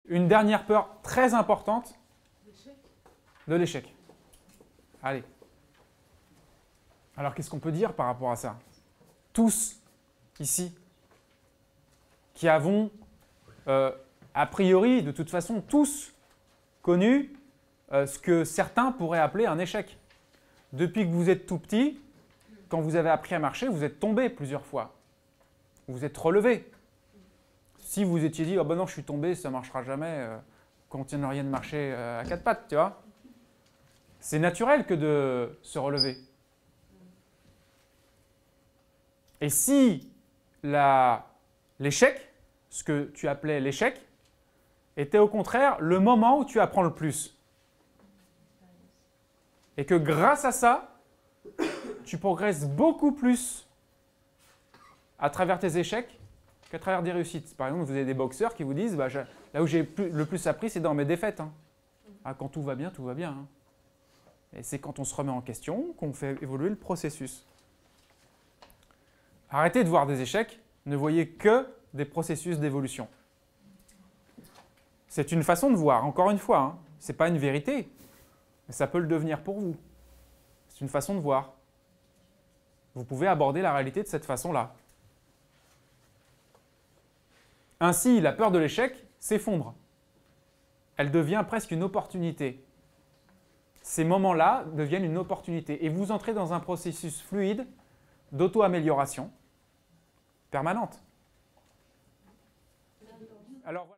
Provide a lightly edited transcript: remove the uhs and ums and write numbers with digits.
Une dernière peur très importante de l'échec. Allez. Alors, qu'est-ce qu'on peut dire par rapport à ça? Tous, ici, qui avons, a priori, de toute façon, tous connu ce que certains pourraient appeler un échec. Depuis que vous êtes tout petit, quand vous avez appris à marcher, vous êtes tombé plusieurs fois. Vous êtes relevé. Si vous étiez dit « Oh ben non, je suis tombé, ça ne marchera jamais, continueriez de marcher à quatre pattes, tu vois ?» C'est naturel que de se relever. Et si l'échec, ce que tu appelais l'échec, était au contraire le moment où tu apprends le plus. Et que grâce à ça, tu progresses beaucoup plus à travers tes échecs qu'à travers des réussites. Par exemple, vous avez des boxeurs qui vous disent bah, « Là où j'ai le plus appris, c'est dans mes défaites. Hein. » Ah, quand tout va bien, tout va bien. Hein. Et c'est quand on se remet en question qu'on fait évoluer le processus. Arrêtez de voir des échecs, ne voyez que des processus d'évolution. C'est une façon de voir, encore une fois, hein. Ce n'est pas une vérité, mais ça peut le devenir pour vous. C'est une façon de voir. Vous pouvez aborder la réalité de cette façon-là. Ainsi, la peur de l'échec s'effondre. Elle devient presque une opportunité. Ces moments-là deviennent une opportunité. Et vous entrez dans un processus fluide d'auto-amélioration permanente. Alors,